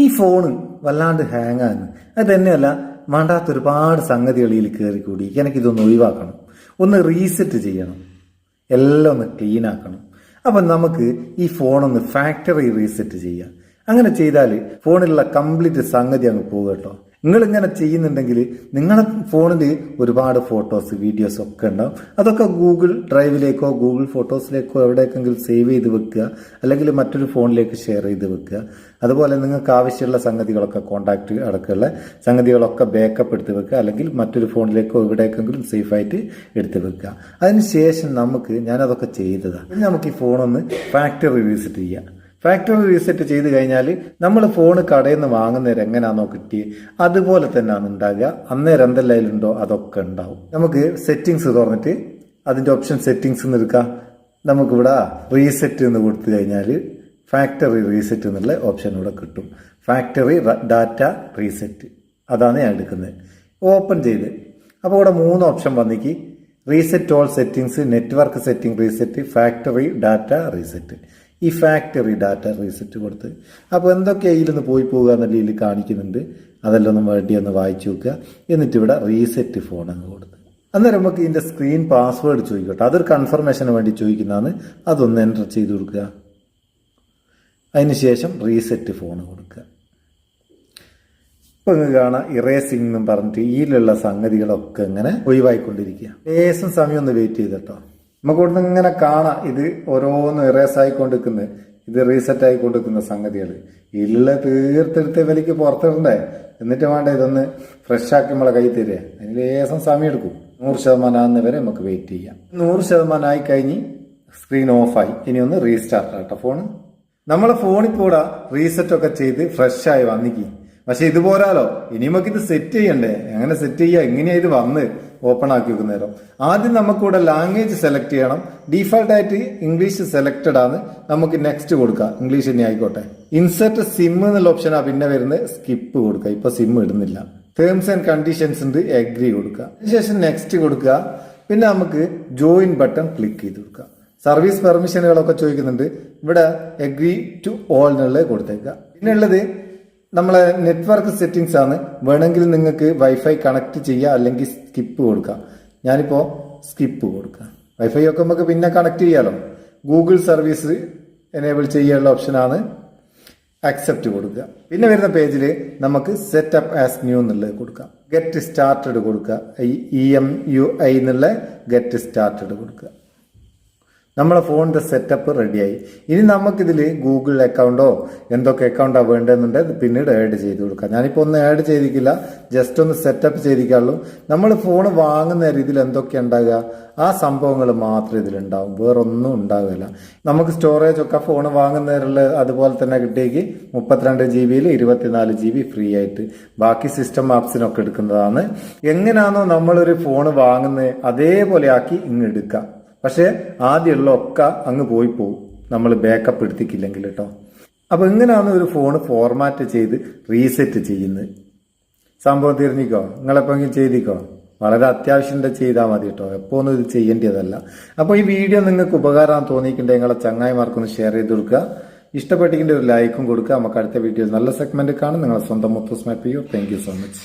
ഈ ഫോണ് വല്ലാണ്ട് ഹാങ് ആണ്. അത് തന്നെയല്ല, വേണ്ടാത്ത ഒരുപാട് സംഗതികളിൽ കയറി കൂടി. എനിക്കിതൊന്ന് ഒഴിവാക്കണം, ഒന്ന് റീസെറ്റ് ചെയ്യണം, എല്ലാം ഒന്ന് ക്ലീൻ ആക്കണം. അപ്പം നമുക്ക് ഈ ഫോണൊന്ന് ഫാക്ടറി റീസെറ്റ് ചെയ്യാം. അങ്ങനെ ചെയ്താൽ ഫോണിലുള്ള കംപ്ലീറ്റ് സംഗതി അങ്ങ് പോകും കേട്ടോ. നിങ്ങളിങ്ങനെ ചെയ്യുന്നുണ്ടെങ്കിൽ നിങ്ങളുടെ ഫോണിൽ ഒരുപാട് ഫോട്ടോസ് വീഡിയോസ് ഒക്കെ ഉണ്ടാവും. അതൊക്കെ ഗൂഗിൾ ഡ്രൈവിലേക്കോ ഗൂഗിൾ ഫോട്ടോസിലേക്കോ എവിടേക്കെങ്കിലും സേവ് ചെയ്ത് വെക്കുക, അല്ലെങ്കിൽ മറ്റൊരു ഫോണിലേക്ക് ഷെയർ ചെയ്ത് വെക്കുക. അതുപോലെ നിങ്ങൾക്ക് ആവശ്യമുള്ള സംഗതികളൊക്കെ കോൺടാക്റ്റ് അടക്കമുള്ള സംഗതികളൊക്കെ ബാക്കപ്പ് എടുത്ത് വെക്കുക, അല്ലെങ്കിൽ മറ്റൊരു ഫോണിലേക്കോ എവിടേക്കെങ്കിലും സേഫായിട്ട് എടുത്ത് വെക്കുക. അതിനുശേഷം ഞാനതൊക്കെ ചെയ്തതാണ്. നമുക്ക് ഈ ഫോണൊന്ന് ഫാക്ടറി റീസെറ്റ് ചെയ്യാം. ഫാക്ടറി റീസെറ്റ് ചെയ്ത് കഴിഞ്ഞാൽ നമ്മൾ ഫോൺ കടയിൽ നിന്ന് വാങ്ങുന്നേരം എങ്ങനെയാണോ കിട്ടിയത് അതുപോലെ തന്നെയാണ് ഉണ്ടാകുക. അന്നേരം എന്തെല്ലാം അതിലുണ്ടോ അതൊക്കെ ഉണ്ടാവും. നമുക്ക് സെറ്റിങ്സ് തുറന്നിട്ട് അതിൻ്റെ ഓപ്ഷൻ സെറ്റിങ്സ് എന്ന് എടുക്കാം. നമുക്കിവിടെ റീസെറ്റ് എന്ന് കൊടുത്തു കഴിഞ്ഞാൽ ഫാക്ടറി റീസെറ്റ് എന്നുള്ള ഓപ്ഷൻ ഇവിടെ കിട്ടും. ഫാക്ടറി ഡാറ്റ റീസെറ്റ്, അതാണ് ഞാൻ എടുക്കുന്നത്. ഓപ്പൺ ചെയ്ത് അപ്പോൾ ഇവിടെ 3 ഓപ്ഷൻ വന്നിക്ക്: reset all settings, network setting reset, factory data reset. ഈ ഫാക്ടറി ഡാറ്റ റീസെറ്റ് കൊടുത്ത് അപ്പോൾ എന്തൊക്കെ അതിലൊന്ന് പോയി പോകുക എന്നുള്ള രീതിയിൽ കാണിക്കുന്നുണ്ട്. അതെല്ലാം ഒന്ന് വേണ്ടി ഒന്ന് വായിച്ചു വെക്കുക. എന്നിട്ട് ഇവിടെ റീസെറ്റ് ഫോൺ അങ്ങ് കൊടുത്ത് അന്നേരം നമുക്ക് ഇതിൻ്റെ സ്ക്രീൻ പാസ്വേഡ് ചോദിക്കട്ടെ. അതൊരു കൺഫർമേഷന് വേണ്ടി ചോദിക്കുന്നതാണ്. അതൊന്ന് എൻ്റർ ചെയ്ത് കൊടുക്കുക. അതിനുശേഷം റീസെറ്റ് ഫോൺ കൊടുക്കുക. ഇപ്പം ഇങ്ങ് കാണാം ഇറേസിംഗ് എന്നും പറഞ്ഞിട്ട് ഇതിലുള്ള സംഗതികളൊക്കെ ഇങ്ങനെ ഒഴിവായിക്കൊണ്ടിരിക്കുക. ലേശം സമയം ഒന്ന് വെയിറ്റ് ചെയ്തിട്ടോ. നമുക്ക് ഇവിടുന്ന് ഇങ്ങനെ കാണാം ഇത് ഓരോന്നും ഇറേസ് ആയിക്കൊണ്ടിരിക്കുന്നത്, ഇത് റീസെറ്റ് ആയിക്കൊണ്ടിരിക്കുന്ന സംഗതികൾ. ഇതിലുള്ള തീർത്തെടുത്ത് വിലയ്ക്ക് പുറത്തിടണ്ടേ, എന്നിട്ട് വേണ്ട ഇതൊന്ന് ഫ്രഷ് ആക്കി നമ്മളെ കൈ തരിക. അതിന് ലേശം സമയം എടുക്കും. 100% ആകുന്ന വരെ നമുക്ക് വെയിറ്റ് ചെയ്യാം. 100% ആയി കഴിഞ്ഞ് സ്ക്രീൻ ഓഫായി. ഇനി ഒന്ന് റീസ്റ്റാർട്ട് ആട്ടോ ഫോൺ. നമ്മളെ ഫോണിൽ കൂടെ റീസെറ്റ് ഒക്കെ ചെയ്ത് ഫ്രഷ് ആയി വന്നിക്ക്. പക്ഷെ ഇത് പോരാലോ, ഇനി നമുക്കിത് സെറ്റ് ചെയ്യണ്ടേ. എങ്ങനെ സെറ്റ് ചെയ്യുക? എങ്ങനെയാ ഇത് വന്ന് ഓപ്പൺ ആക്കി വെക്കുന്നേരം? ആദ്യം നമുക്കിവിടെ ലാംഗ്വേജ് സെലക്ട് ചെയ്യണം. ഡീഫാൾട്ട് ആയിട്ട് ഇംഗ്ലീഷ് സെലക്റ്റഡ് ആണ്. നമുക്ക് നെക്സ്റ്റ് കൊടുക്കാം, ഇംഗ്ലീഷ് തന്നെ ആയിക്കോട്ടെ. ഇൻസെർട്ട് സിം എന്നുള്ള ഓപ്ഷനാണ് പിന്നെ വരുന്നത്. സ്കിപ്പ് കൊടുക്കുക, ഇപ്പൊ സിം ഇടുന്നില്ല. ടേംസ് ആൻഡ് കണ്ടീഷൻസ് ഉണ്ട്, എഗ്രി കൊടുക്കുക. അതിനുശേഷം നെക്സ്റ്റ് കൊടുക്കുക. പിന്നെ നമുക്ക് ജോയിൻ ബട്ടൺ ക്ലിക്ക് ചെയ്ത് കൊടുക്കുക. സർവീസ് പെർമിഷനുകളൊക്കെ ചോദിക്കുന്നുണ്ട്. ഇവിടെ എഗ്രി ടു ഓൾ എന്നുള്ളത് കൊടുത്തേക്കുക. പിന്നെ ഉള്ളത് നമ്മളെ നെറ്റ്വർക്ക് സെറ്റിംഗ്സ് ആണ്. വേണമെങ്കിൽ നിങ്ങൾക്ക് വൈഫൈ കണക്ട് ചെയ്യുക, അല്ലെങ്കിൽ സ്കിപ്പ് കൊടുക്കാം. ഞാനിപ്പോൾ സ്കിപ്പ് കൊടുക്കാം. വൈഫൈ ഒക്കെ നമുക്ക് പിന്നെ കണക്ട് ചെയ്യാലോ. ഗൂഗിൾ സർവീസ് എനേബിൾ ചെയ്യാനുള്ള ഓപ്ഷനാണ്. അക്സെപ്റ്റ് കൊടുക്കുക. പിന്നെ വരുന്ന പേജിൽ നമുക്ക് സെറ്റപ്പ് ആസ് ന്യൂ എന്നുള്ളത് കൊടുക്കാം. ഗെറ്റ് സ്റ്റാർട്ടഡ് കൊടുക്കുക. EMUI എന്നുള്ള ഗെറ്റ് സ്റ്റാർട്ടഡ് കൊടുക്കുക. നമ്മളെ ഫോണിന്റെ സെറ്റപ്പ് റെഡിയായി. ഇനി നമുക്കിതിൽ ഗൂഗിൾ അക്കൗണ്ടോ എന്തൊക്കെ അക്കൗണ്ടാണ് വേണ്ടതെന്നുണ്ടെങ്കിൽ പിന്നീട് ആഡ് ചെയ്ത് കൊടുക്കാം. ഞാനിപ്പോൾ ഒന്നും ആഡ് ചെയ്തിട്ടില്ല, ജസ്റ്റ് ഒന്ന് സെറ്റപ്പ് ചെയ്തിട്ടുള്ളൂ. നമ്മൾ ഫോൺ വാങ്ങുന്ന രീതിയിൽ എന്തൊക്കെ ഉണ്ടാകുക ആ സംഭവങ്ങൾ മാത്രം ഇതിലുണ്ടാവും, വേറൊന്നും ഉണ്ടാവില്ല. നമുക്ക് സ്റ്റോറേജ് ഒക്കെ ഫോൺ വാങ്ങുന്നതിലുള്ള അതുപോലെ തന്നെ കിട്ടിയേക്ക് 32 GB 24 GB ഫ്രീ ആയിട്ട്. ബാക്കി സിസ്റ്റം ആപ്സിനൊക്കെ എടുക്കുന്നതാണ്. എങ്ങനെയാണോ നമ്മളൊരു ഫോൺ വാങ്ങുന്നത് അതേപോലെ ആക്കി ഇങ്ങ് എടുക്കാം. പക്ഷെ ആദ്യമുള്ള ഒക്കെ അങ്ങ് പോയി പോകും നമ്മൾ ബാക്കപ്പ് എടുത്തിട്ടില്ലെങ്കിൽ കേട്ടോ. അപ്പൊ ഇങ്ങനെയാണ് ഒരു ഫോൺ ഫോർമാറ്റ് ചെയ്ത് റീസെറ്റ് ചെയ്യുന്നത്. സംഭവം തിരിഞ്ഞിക്കോ, നിങ്ങളെപ്പോഴെങ്കിലും ചെയ്തിക്കോ. വളരെ അത്യാവശ്യം ചെയ്താൽ മതി കേട്ടോ, എപ്പോ ഒന്നും ഇത് ചെയ്യേണ്ടതല്ല. അപ്പോൾ ഈ വീഡിയോ നിങ്ങൾക്ക് ഉപകാരം തോന്നിയിട്ടുണ്ടെങ്കിൽ നിങ്ങളെ ചങ്ങായിമാർക്കൊന്ന് ഷെയർ ചെയ്ത് കൊടുക്കുക. ഇഷ്ടപ്പെട്ടെങ്കിൽ ഒരു ലൈക്കും കൊടുക്കുക. നമുക്ക് അടുത്ത വീഡിയോ നല്ല സെഗ്മെന്റ് കാണും. നിങ്ങളെ സ്വന്തം Muthoos Meppayur. Thank you so much.